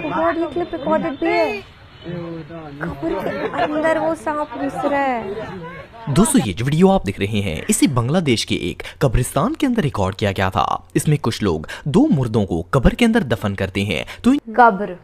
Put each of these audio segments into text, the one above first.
God, ये clip recorded भी है। कब्र के अंदर वो सांप घुस रहा है। दोस्तों ये जो वीडियो आप देख रहे हैं इसे बांग्लादेश के एक कब्रिस्तान के अंदर रिकॉर्ड किया गया था। इसमें कुछ लोग दो मुर्दों को कब्र के अंदर दफन करते हैं। तो कब्र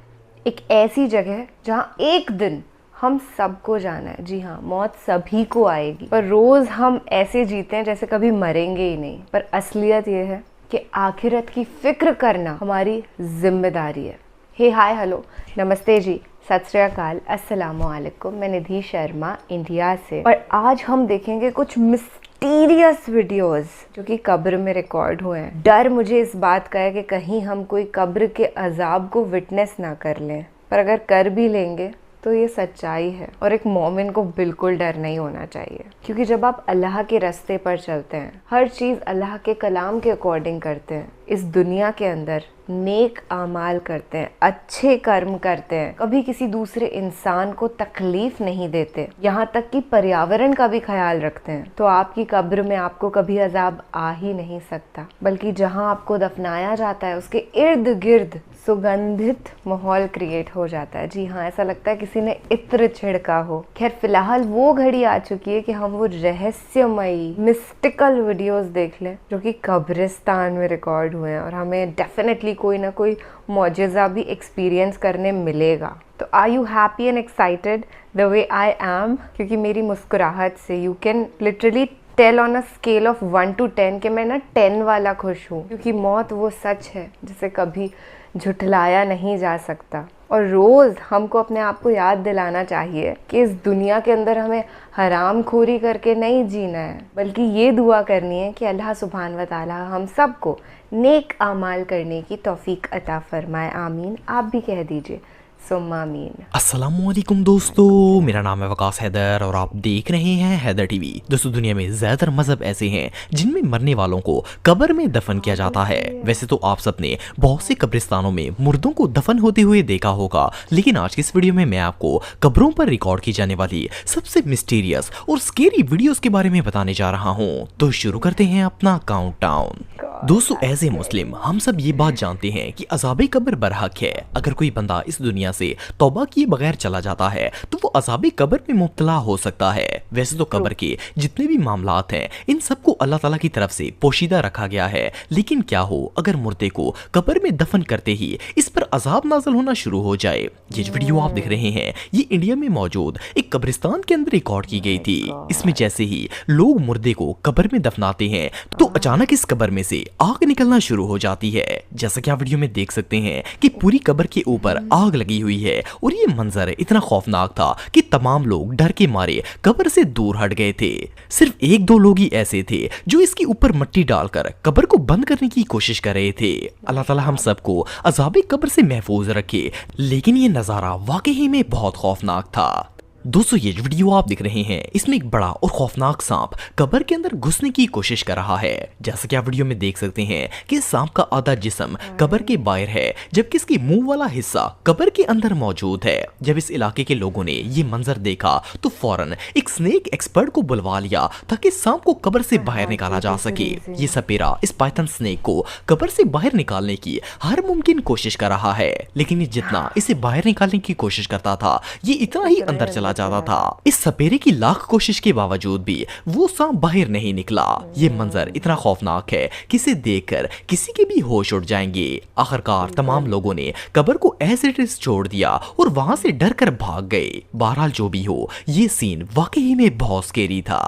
एक ऐसी जगह है जहाँ एक दिन हम सबको जाना है। जी हाँ, मौत सभी को आएगी, पर रोज हम ऐसे जीते हैं जैसे कभी मरेंगे ही नहीं। पर असलियत ये है कि आखिरत की फिक्र करना हमारी जिम्मेदारी है। हे हाय हेलो नमस्ते जी, सत श्री अकाल, अस्सलामु अलैकुम। मैं निधि शर्मा इंडिया से, और आज हम देखेंगे कुछ मिस्टीरियस वीडियोस जो कि कब्र में रिकॉर्ड हुए हैं। डर मुझे इस बात का है कि कहीं हम कोई कब्र के अजाब को विटनेस ना कर लें, पर अगर कर भी लेंगे तो ये सच्चाई है। और एक मोमिन को बिल्कुल डर नहीं होना चाहिए, क्योंकि जब आप अल्लाह के रास्ते पर चलते हैं, हर चीज़ अल्लाह के कलाम के अकॉर्डिंग करते हैं, इस दुनिया के अंदर नेक आमाल करते हैं, अच्छे कर्म करते हैं, कभी किसी दूसरे इंसान को तकलीफ नहीं देते, यहाँ तक कि पर्यावरण का भी ख्याल रखते हैं, तो आपकी कब्र में आपको कभी अजाब आ ही नहीं सकता। बल्कि जहाँ आपको दफनाया जाता है उसके इर्द गिर्द सुगंधित माहौल क्रिएट हो जाता है। जी हाँ, ऐसा लगता है किसी ने इत्र छिड़का हो। खैर फिलहाल वो घड़ी आ चुकी है कि हम वो रहस्यमयी मिस्टिकल वीडियोस देख लें जो कि कब्रिस्तान में रिकॉर्ड हुए हैं, और हमें डेफिनेटली कोई ना कोई मौजज़ा भी एक्सपीरियंस करने मिलेगा। तो are you happy and excited the way I am? क्योंकि मेरी मुस्कुराहट से you can literally tell on a scale of 1 to 10 कि मैं ना 10 वाला खुश हूँ, क्योंकि मौत वो सच है जिसे कभी झुठलाया नहीं जा सकता। और रोज़ हमको अपने आप को याद दिलाना चाहिए कि इस दुनिया के अंदर हमें हराम खोरी करके नहीं जीना है, बल्कि ये दुआ करनी है कि अल्लाह सुब्हान व तआला हम सबको नेक आमाल करने की तौफीक अता फरमाए। आमीन। आप भी कह दीजिए सुम्मामीन। अस्सलामुअलैकुम दोस्तों, मेरा नाम है वकास हैदर और आप देख रहे हैं हैदर टीवी। दोस्तों दुनिया में ज्यादातर मजहब ऐसे हैं जिनमें मरने वालों को कब्र में दफन किया जाता है। वैसे तो आप सबने बहुत से कब्रिस्तानों में मुर्दों को दफन होते हुए देखा होगा, लेकिन आज की इस वीडियो में मैं आपको कब्रों पर रिकॉर्ड की जाने वाली सबसे मिस्टीरियस और स्केरी वीडियोस के बारे में बताने जा रहा हूँ। तो शुरू करते हैं अपना काउंटडाउन। दोस्तों एज ए मुस्लिम हम सब ये बात जानते हैं कि अज़ाबे कब्र बरहक है। अगर कोई बंदा इस दुनिया से तौबा किए बगैर चला जाता है तो वो अज़ाबे कब्र में मुब्तला हो सकता है। वैसे तो कब्र के जितने भी मामलात हैं इन सबको अल्लाह ताला की तरफ से पोशीदा रखा गया है, लेकिन क्या हो अगर मुर्दे को कब्र में दफन करते ही इस पर अजाब नाज़िल होना शुरू हो जाए। ये जो वीडियो आप देख रहे हैं ये इंडिया में मौजूद एक कब्रिस्तान के अंदर रिकॉर्ड की गई थी। इसमें जैसे ही लोग मुर्दे को कब्र में दफनाते हैं तो अचानक इस कब्र में से आग निकलना शुरू हो जाती है। जैसा कि आप वीडियो में देख सकते हैं कि पूरी कब्र के ऊपर आग लगी हुई है, और ये मंजर इतना खौफनाक था कि तमाम लोग डर के मारे कब्र से दूर हट गए थे। सिर्फ एक दो लोग ही ऐसे थे जो इसके ऊपर मिट्टी डालकर कब्र को बंद करने की कोशिश कर रहे थे। अल्लाह ताला हम सबको अज़ाबे कब्र से महफूज रखे, लेकिन ये नजारा वाकई में बहुत खौफनाक था। दोस्तों ये जो वीडियो आप देख रहे हैं इसमें एक बड़ा और खौफनाक सांप कब्र के अंदर घुसने की कोशिश कर रहा है। जैसा कि आप वीडियो में देख सकते हैं कि सांप का आधा जिस्म कब्र के बाहर है, जबकि इसके मुंह वाला हिस्सा कब्र के अंदर मौजूद है। जब इस इलाके के लोगों ने ये मंजर देखा तो फौरन एक स्नेक एक्सपर्ट को बुलवा लिया ताकि सांप को कब्र से बाहर निकाला जा सके। ये सपेरा इस पाइथन स्नेक को कब्र से बाहर निकालने की हर मुमकिन कोशिश कर रहा है, लेकिन ये जितना इसे बाहर निकालने की कोशिश करता था ये इतना ही अंदर चला जाता था। इस सपेरे की लाख कोशिश के बावजूद भी वो सांप बाहर नहीं निकला। ये मंजर इतना खौफनाक है कि इसे देखकर किसी के भी होश उड़ जाएंगे। आखिरकार तमाम लोगों ने कब्र को ऐसे इट इज छोड़ दिया और वहां से डर कर भाग गए। बहरहाल जो भी हो ये सीन वाकई में बहुत स्केरी था।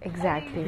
एग्जैक्टली।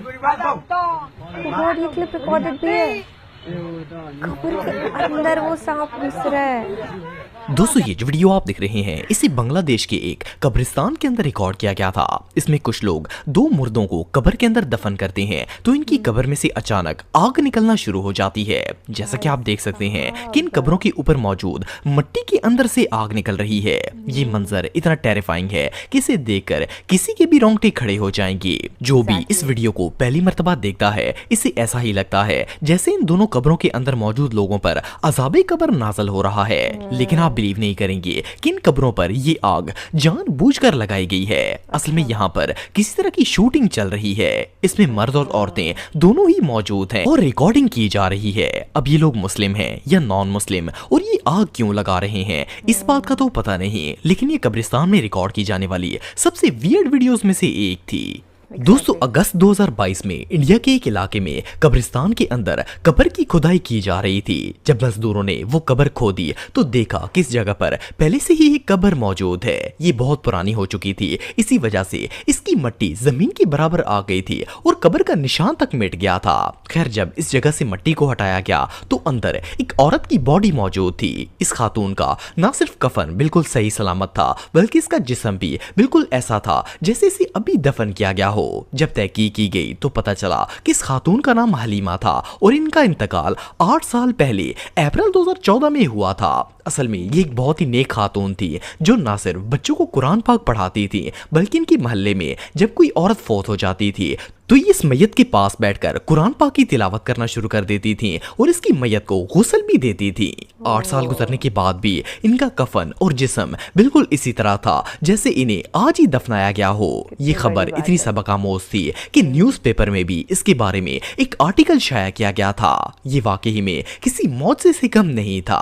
गॉड, ये क्लिप रिकॉर्डेड भी है। कब्र के अंदर वो सांप घुस रहा है। दोस्तों ये जो वीडियो आप देख रहे हैं इसे बांग्लादेश के एक कब्रिस्तान के अंदर रिकॉर्ड किया गया था। इसमें कुछ लोग दो मुर्दों को कब्र के अंदर दफन करते हैं तो इनकी कब्र में से अचानक आग निकलना शुरू हो जाती है। जैसा कि आप देख सकते हैं कि इन कब्रों के ऊपर मौजूद मिट्टी के अंदर से आग निकल रही है। ये मंजर इतना टेरिफाइंग है कि इसे देखकर किसी के भी रोंगटे खड़े हो जाएंगे। जो भी इस वीडियो को पहली मर्तबा देखता है इसे ऐसा ही लगता है जैसे इन दोनों कब्रों के अंदर मौजूद लोगों पर अज़ाबे कब्र नाज़िल हो रहा है। लेकिन आप आप बिलीव नहीं करेंगे कि इन कब्रों पर ये आग जानबूझकर लगाई गई है। असल में यहाँ पर किसी तरह की शूटिंग चल रही है। इसमें मर्द और औरतें दोनों ही मौजूद हैं और रिकॉर्डिंग की जा रही है। अब ये लोग मुस्लिम हैं या नॉन मुस्लिम और ये आग क्यों लगा रहे हैं इस बात का तो पता नहीं, लेकिन ये कब्रिस्तान में रिकॉर्ड की जाने वाली सबसे वियर्ड वीडियोस में से एक थी। दोस्तों, अगस्त 2022 में इंडिया के एक इलाके में कब्रिस्तान के अंदर कब्र की खुदाई की जा रही थी। जब मजदूरों ने वो कब्र खोदी तो देखा कि इस जगह पर पहले से ही एक कब्र मौजूद है। ये बहुत पुरानी हो चुकी थी, इसी वजह से इसकी मिट्टी जमीन के बराबर आ गई थी और कब्र का निशान तक मिट गया था। खैर, जब इस जगह से मिट्टी को हटाया गया तो अंदर एक औरत की बॉडी मौजूद थी। इस खातून का न सिर्फ कफन बिल्कुल सही सलामत था, बल्कि इसका जिस्म भी बिल्कुल ऐसा था जैसे इसे अभी दफन किया गया हो। जब तहकीक की गई तो पता चला कि इस खातून का नाम हलीमा था और इनका इंतकाल 8 साल पहले अप्रैल 2014 में हुआ था। असल में ये एक बहुत ही नेक खातून थी जो ना सिर्फ बच्चों को कुरान पाक पढ़ाती थी, बल्कि इनके मोहल्ले में जब कोई औरत फौत हो जाती थी तो ये इस मैयत के पास बैठकर कुरान पाक की तिलावत करना शुरू कर देती थी और इसकी मैयत को गुस्ल भी देती थी। 8 साल गुजरने के बाद भी इनका कफन और जिस्म बिल्कुल इसी तरह था जैसे इन्हें आज ही दफनाया गया हो। ये खबर इतनी सबकामोज थी कि न्यूज़पेपर में भी इसके बारे में एक आर्टिकल शाया किया गया था। ये वाकई में किसी मौत से कम नहीं था।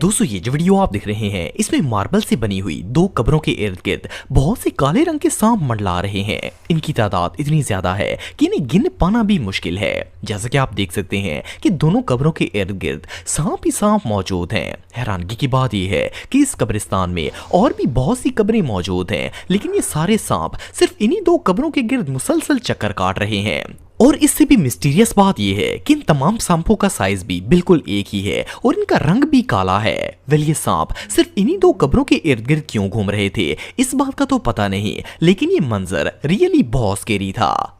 दोस्तों, ये जो वीडियो आप देख रहे हैं इसमें मार्बल से बनी हुई 2 कब्रों के इर्द गिर्द बहुत से काले रंग के सांप मंडला रहे हैं। इनकी तादाद इतनी ज्यादा है कि इन्हें गिन पाना भी मुश्किल है। जैसा कि आप देख सकते हैं कि दोनों कब्रों के इर्द गिर्द सांप ही सांप मौजूद हैं। हैरानगी की बात यह है कि इस कब्रिस्तान में और भी बहुत सी कब्रें मौजूद हैं, लेकिन ये सारे सांप सिर्फ इन्हीं 2 कब्रों के गिर्द मुसलसल चक्कर काट रहे हैं। और इससे भी मिस्टीरियस बात यह है कि इन तमाम सांपों का साइज भी बिल्कुल एक ही है और इनका रंग भी काला है। वेल, ये सांप सिर्फ इन्हीं 2 कब्रों के इर्द गिर्द क्यों घूम रहे थे इस बात का तो पता नहीं, लेकिन ये मंजर रियली बहुत स्कैरी था।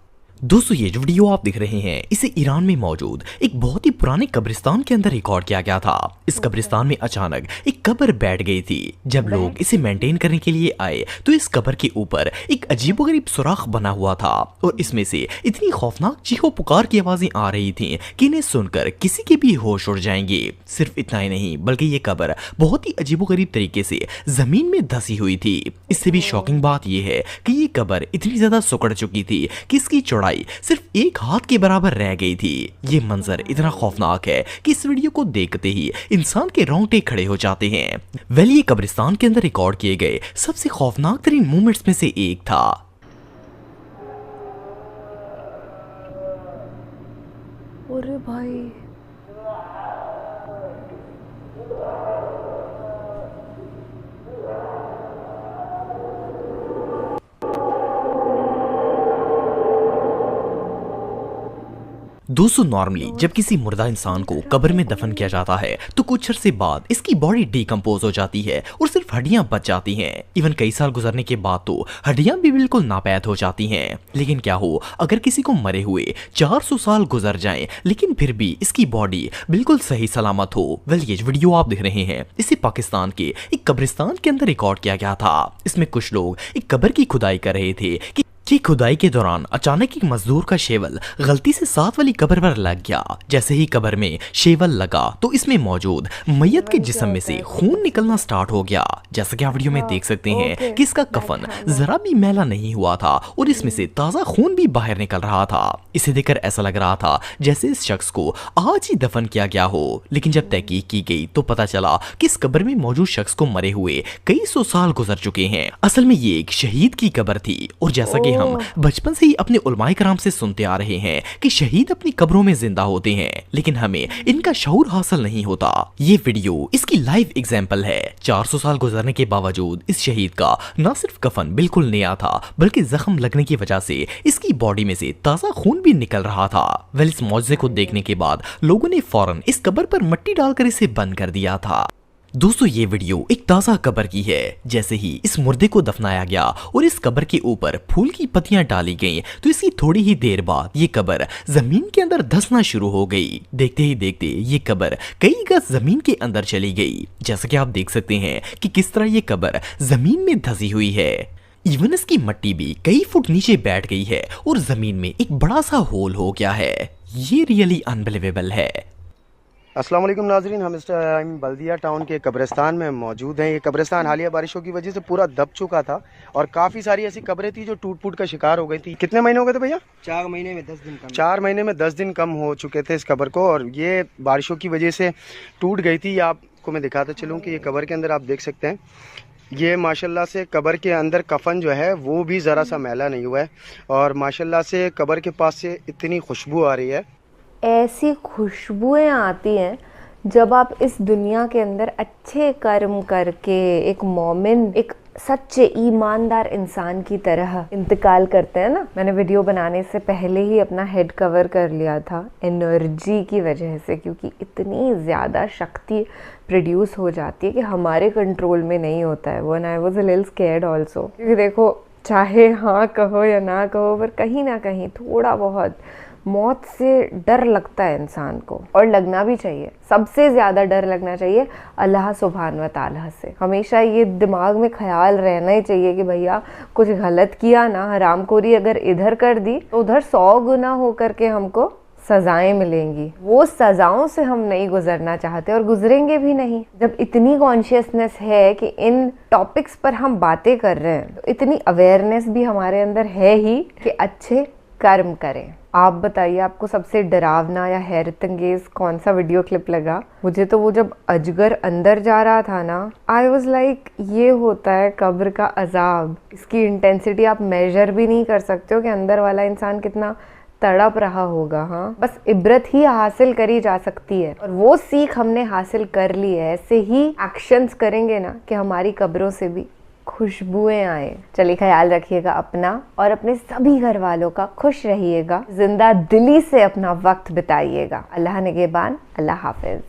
दोस्तों, ये जो वीडियो आप देख रहे हैं इसे ईरान में मौजूद एक बहुत ही पुराने कब्रिस्तान के अंदर रिकॉर्ड किया गया था। इस कब्रिस्तान में अचानक एक कब्र बैठ गई थी। जब लोग इसे मेंटेन करने के लिए आए तो इस कब्र के ऊपर एक अजीबोगरीब सुराख बना हुआ था और इसमें से इतनी खौफनाक चीखों पुकार की आवाजें आ रही थीं कि इन्हें सुनकर किसी के भी होश उड़ जाएंगे। सिर्फ इतना ही नहीं, बल्कि ये कब्र बहुत ही अजीबोगरीब तरीके से जमीन में धसी हुई थी। इससे भी शॉकिंग बात यह है कि ये कब्र इतनी ज्यादा सिकुड़ चुकी थी कि इसकी चौड़ाई सिर्फ 1 हाथ के बराबर रह गई थी। ये मंजर इतना खौफनाक है कि इस वीडियो को देखते ही इंसान के रोंगटे खड़े हो जाते हैं। वेल, ये कब्रिस्तान के अंदर रिकॉर्ड किए गए सबसे खौफनाक तरीन मोमेंट्स में से एक था। अरे भाई, दोस्तों, नॉर्मली जब किसी मुर्दा इंसान को कब्र में दफन किया जाता है तो कुछ अरसे बाद इसकी बॉडी डिकम्पोज हो जाती है और सिर्फ हड्डियां बच जाती हैं। इवन कई साल गुजरने के बाद तो हड्डियां भी बिल्कुल नापैद हो जाती हैं। लेकिन क्या हो अगर किसी को मरे हुए 400 साल गुजर जाएं लेकिन फिर भी इसकी बॉडी बिल्कुल सही सलामत हो। वेल, ये वीडियो आप देख रहे हैं इसे पाकिस्तान के एक कब्रिस्तान के अंदर रिकॉर्ड किया गया था। इसमें कुछ लोग एक कब्र की खुदाई कर रहे थे कि खुदाई के दौरान अचानक एक मजदूर का शेवल गलती से साथ वाली कब्र पर लग गया। जैसे ही कब्र में शेवल लगा तो इसमें मौजूद मैयत के जिस्म में से खून निकलना स्टार्ट हो गया। जैसा कि आप वीडियो में देख सकते हैं कि इसका कफन जरा भी मैला नहीं हुआ था और इसमें से ताजा खून भी बाहर निकल रहा था। इसे देखकर ऐसा लग रहा था जैसे इस शख्स को आज ही दफन किया गया हो। लेकिन जब तहकीक की गई तो पता चला कि इस कब्र में मौजूद शख्स को मरे हुए कई 100 साल गुजर चुके हैं। असल में ये एक शहीद की कब्र थी और जैसा कि हम बचपन से ही अपने उलमाए कराम से सुनते आ रहे हैं कि शहीद अपनी कब्रों में जिंदा होते हैं, लेकिन हमें इनका शऊर हासिल नहीं होता। ये वीडियो इसकी लाइव एग्जाम्पल है। 400 साल गुजरने के बावजूद इस शहीद का न सिर्फ कफन बिल्कुल नया था, बल्कि जख्म लगने की वजह से इसकी बॉडी में से ताजा खून भी निकल रहा था। वेल, इस मौजज़े को देखने के बाद लोगों ने फौरन इस कब्र पर मिट्टी डालकर इसे बंद कर दिया था। दोस्तों, ये वीडियो एक ताज़ा कब्र की है। जैसे ही इस मुर्दे को दफनाया गया और इस कब्र के ऊपर फूल की पत्तियां डाली गईं, तो इसकी थोड़ी ही देर बाद ये कब्र जमीन के अंदर धंसना शुरू हो गई। देखते ही देखते ये कब्र कई गज जमीन के अंदर चली गई। जैसा कि आप देख सकते हैं कि किस तरह ये कब्र जमीन में धंसी हुई है। इवन इसकी मिट्टी भी कई फुट नीचे बैठ गई है और जमीन में एक बड़ा सा होल हो गया है। ये रियली अनबिलीवेबल है। अस्सलाम वालेकुम नाजरीन, हम इस टाइम बल्दिया टाउन के कब्रिस्तान में मौजूद हैं। ये कब्रिस्तान हालिया बारिशों की वजह से पूरा दब चुका था और काफ़ी सारी ऐसी कब्रें थी जो टूट फूट का शिकार हो गई थी। कितने महीने हो गए थे भैया? 4 महीने में 10 दिन कम। 4 महीने में 10 दिन कम हो चुके थे इस कब्र को और ये बारिशों की वजह से टूट गई थी। आपको मैं दिखाता चलूँ कि ये कब्र के अंदर आप देख सकते हैं, ये माशाल्लाह से कब्र के अंदर कफन जो है वो भी ज़रा सा मैला नहीं हुआ है और माशाल्लाह से कब्र के पास से इतनी खुशबू आ रही है। ऐसी खुशबुएं आती हैं जब आप इस दुनिया के अंदर अच्छे कर्म करके एक मोमिन, एक सच्चे ईमानदार इंसान की तरह इंतकाल करते हैं ना। मैंने वीडियो बनाने से पहले ही अपना हेड कवर कर लिया था एनर्जी की वजह से, क्योंकि इतनी ज़्यादा शक्ति प्रोड्यूस हो जाती है कि हमारे कंट्रोल में नहीं होता है वो। And I was a little scared also, क्योंकि देखो चाहे हाँ कहो या ना कहो, पर कहीं ना कहीं थोड़ा बहुत मौत से डर लगता है इंसान को, और लगना भी चाहिए। सबसे ज़्यादा डर लगना चाहिए अल्लाह सुब्हान व तआला से। हमेशा ये दिमाग में ख्याल रहना ही चाहिए कि भैया कुछ गलत किया ना, हरामखोरी अगर इधर कर दी तो उधर 100 गुना हो करके हमको सजाएं मिलेंगी। वो सजाओं से हम नहीं गुजरना चाहते और गुजरेंगे भी नहीं। जब इतनी कॉन्शियसनेस है कि इन टॉपिक्स पर हम बातें कर रहे हैं, तो इतनी अवेयरनेस भी हमारे अंदर है ही कि अच्छे कर्म करें। आप बताइए, आपको सबसे डरावना या हैरत अंगेज कौन सा वीडियो क्लिप लगा? मुझे तो वो जब अजगर अंदर जा रहा था ना, आई वॉज लाइक ये होता है कब्र का अजाब। इसकी इंटेंसिटी आप मेजर भी नहीं कर सकते हो कि अंदर वाला इंसान कितना तड़प रहा होगा। हाँ, बस इबरत ही हासिल करी जा सकती है और वो सीख हमने हासिल कर ली है। ऐसे ही एक्शंस करेंगे ना कि हमारी कब्रों से भी खुशबुएं आए। चलिए, ख्याल रखिएगा अपना और अपने सभी घर वालों का। खुश रहिएगा, जिंदा दिली से अपना वक्त बिताइएगा। अल्लाह निगहबान, अल्लाह हाफिज।